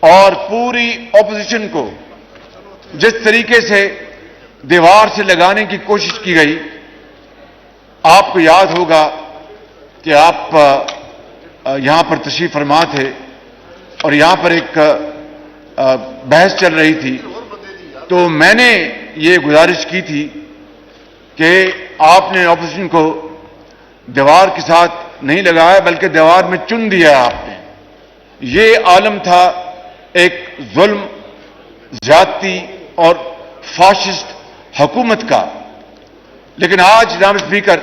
اور پوری اپوزیشن کو جس طریقے سے دیوار سے لگانے کی کوشش کی گئی، آپ کو یاد ہوگا کہ آپ یہاں پر تشریف فرما تھے اور یہاں پر ایک بحث چل رہی تھی، تو میں نے یہ گزارش کی تھی کہ آپ نے اپوزیشن کو دیوار کے ساتھ نہیں لگایا بلکہ دیوار میں چن دیا آپ نے۔ یہ عالم تھا ایک ظلم، زیادتی اور فاشسٹ حکومت کا۔ لیکن آج جناب اسپیکر،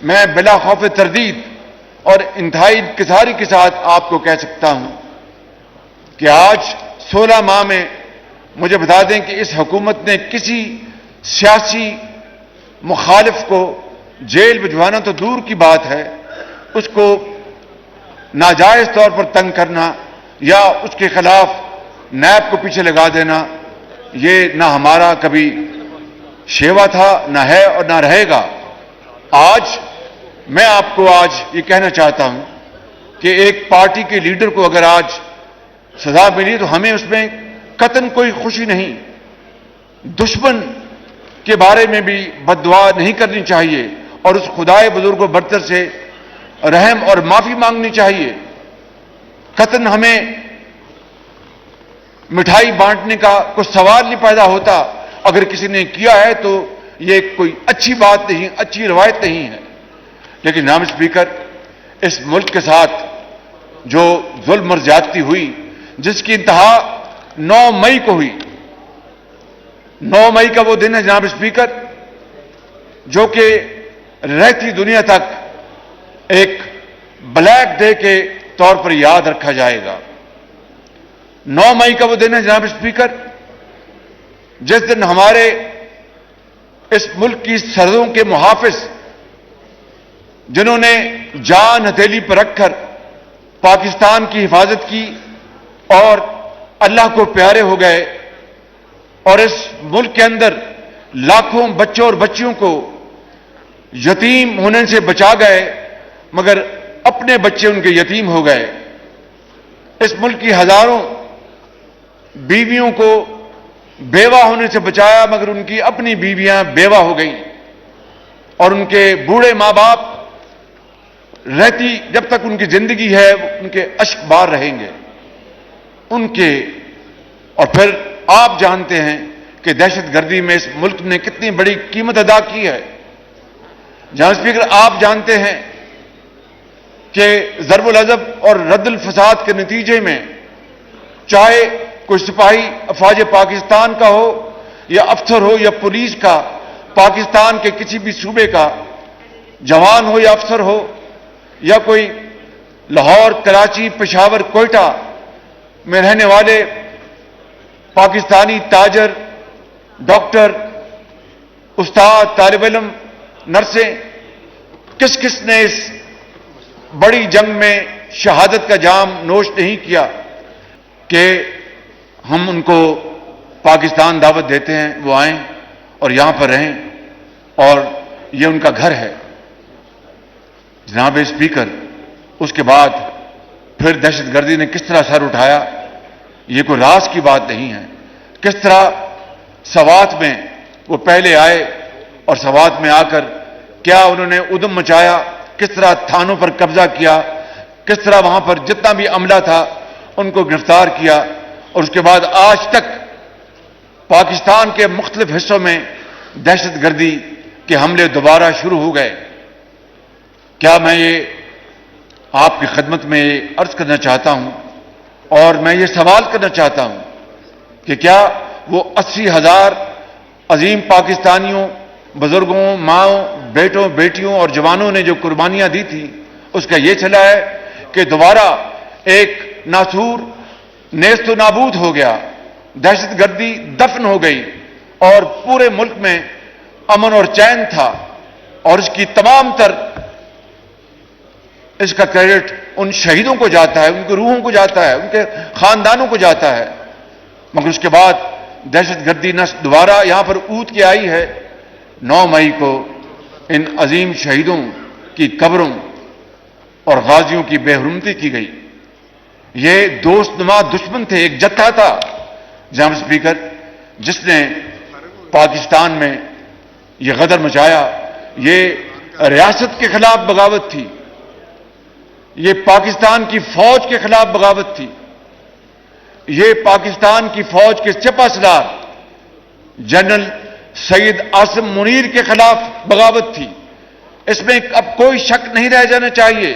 میں بلا خوف تردید اور انتہائی انکساری کے ساتھ آپ کو کہہ سکتا ہوں کہ آج 16 ماہ میں مجھے بتا دیں کہ اس حکومت نے کسی سیاسی مخالف کو جیل بھجوانا تو دور کی بات ہے، اس کو ناجائز طور پر تنگ کرنا یا اس کے خلاف نیب کو پیچھے لگا دینا، یہ نہ ہمارا کبھی شیوا تھا، نہ ہے اور نہ رہے گا۔ آج میں آپ کو یہ کہنا چاہتا ہوں کہ ایک پارٹی کے لیڈر کو اگر آج سزا ملی تو ہمیں اس میں قطعاً کوئی خوشی نہیں، دشمن کے بارے میں بھی بد دعا نہیں کرنی چاہیے اور اس خدائے بزرگ و برتر سے رحم اور معافی مانگنی چاہیے۔ قطعاً ہمیں مٹھائی بانٹنے کا کوئی سوال نہیں پیدا ہوتا، اگر کسی نے کیا ہے تو یہ کوئی اچھی بات نہیں، اچھی روایت نہیں ہے۔ لیکن جناب اسپیکر، اس ملک کے ساتھ جو ظلم اور زیادتی ہوئی، جس کی انتہا 9 مئی کو ہوئی، 9 مئی کا وہ دن ہے جناب اسپیکر جو کہ رہتی دنیا تک ایک بلیک ڈے کے طور پر یاد رکھا جائے گا۔ 9 مئی کا وہ دن ہے جناب اسپیکر جس دن ہمارے اس ملک کی سرحدوں کے محافظ، جنہوں نے جان ہتھیلی پر رکھ کر پاکستان کی حفاظت کی اور اللہ کو پیارے ہو گئے اور اس ملک کے اندر لاکھوں بچوں اور بچیوں کو یتیم ہونے سے بچا گئے، مگر اپنے بچے ان کے یتیم ہو گئے۔ اس ملک کی ہزاروں بیویوں کو بیوہ ہونے سے بچایا، مگر ان کی اپنی بیویاں بیوہ ہو گئیں اور ان کے بوڑھے ماں باپ رہتی جب تک ان کی زندگی ہے ان کے اشک بار رہیں گے ان کے۔ اور پھر آپ جانتے ہیں کہ دہشت گردی میں اس ملک نے کتنی بڑی قیمت ادا کی ہے۔ جناب اسپیکر، آپ جانتے ہیں کہ ضرب العضب اور رد الفساد کے نتیجے میں چاہے کوئی سپاہی افواج پاکستان کا ہو یا افسر ہو یا پولیس کا، پاکستان کے کسی بھی صوبے کا جوان ہو یا افسر ہو، یا کوئی لاہور، کراچی، پشاور، کوئٹہ میں رہنے والے پاکستانی تاجر، ڈاکٹر، استاد، طالب علم، نرسیں، کس کس نے اس بڑی جنگ میں شہادت کا جام نوش نہیں کیا کہ ہم ان کو پاکستان دعوت دیتے ہیں وہ آئیں اور یہاں پر رہیں اور یہ ان کا گھر ہے۔ جناب اسپیکر، اس کے بعد پھر دہشت گردی نے کس طرح سر اٹھایا، یہ کوئی راز کی بات نہیں ہے۔ کس طرح سوات میں وہ پہلے آئے اور سوات میں آ کر کیا انہوں نے ادھم مچایا، کس طرح تھانوں پر قبضہ کیا، کس طرح وہاں پر جتنا بھی عملہ تھا ان کو گرفتار کیا، اور اس کے بعد آج تک پاکستان کے مختلف حصوں میں دہشت گردی کے حملے دوبارہ شروع ہو گئے۔ کیا میں یہ آپ کی خدمت میں عرض کرنا چاہتا ہوں اور میں یہ سوال کرنا چاہتا ہوں کہ کیا وہ 80,000 عظیم پاکستانیوں، بزرگوں، ماؤں، بیٹوں، بیٹیوں اور جوانوں نے جو قربانیاں دی تھی، اس کا یہ چلا ہے کہ دوبارہ ایک ناسور نیست و نابود ہو گیا، دہشت گردی دفن ہو گئی اور پورے ملک میں امن اور چین تھا، اور اس کی تمام تر اس کا کریڈٹ ان شہیدوں کو جاتا ہے، ان کی روحوں کو جاتا ہے، ان کے خاندانوں کو جاتا ہے۔ مگر اس کے بعد دہشت گردی دوبارہ یہاں پر اود کے آئی ہے۔ 9 مئی کو ان عظیم شہیدوں کی قبروں اور غازیوں کی بے حرمتی کی گئی۔ یہ دوست نما دشمن تھے، ایک جتھا تھا جناب اسپیکر جس نے پاکستان میں یہ غدر مچایا. یہ ریاست کے خلاف بغاوت تھی، یہ پاکستان کی فوج کے خلاف بغاوت تھی، یہ پاکستان کی فوج کے سپہ سالار جنرل سید عاصم منیر کے خلاف بغاوت تھی. اس میں اب کوئی شک نہیں رہ جانا چاہیے.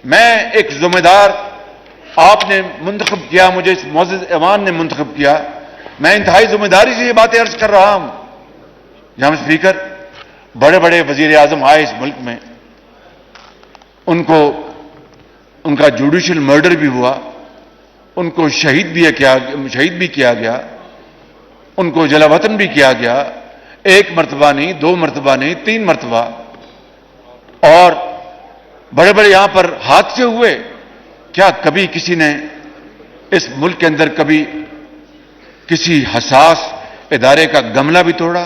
میں ایک ذمہ دار آپ نے منتخب کیا، مجھے اس معزز ایوان نے منتخب کیا، میں انتہائی ذمہ داری سے یہ باتیں عرض کر رہا ہوں. جناب اسپیکر، بڑے بڑے وزیر اعظم آئے اس ملک میں، ان کا جوڈیشل مرڈر بھی ہوا، ان کو شہید بھی کیا گیا، ان کو جلا وطن بھی کیا گیا، ایک مرتبہ نہیں، 2 مرتبہ نہیں، 3 مرتبہ. اور بڑے بڑے یہاں پر حادثے ہوئے. کیا کبھی کسی نے اس ملک کے اندر کبھی کسی حساس ادارے کا گملہ بھی توڑا؟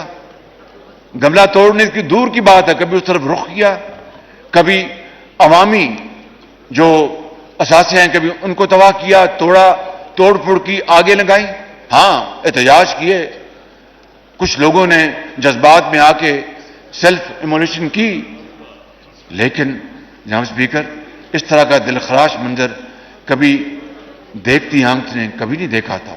گملہ توڑنے کی دور کی بات ہے، کبھی اس طرف رخ کیا؟ کبھی عوامی جو اثاثے ہیں کبھی ان کو تباہ کیا، توڑ پھوڑ کی، آگے لگائی؟ ہاں، احتجاج کیے، کچھ لوگوں نے جذبات میں آ کے سیلف ایمولیشن کی، لیکن جناب اسپیکر اس طرح کا دلخراش منظر کبھی دیکھتی آنکھ نے کبھی نہیں دیکھا تھا.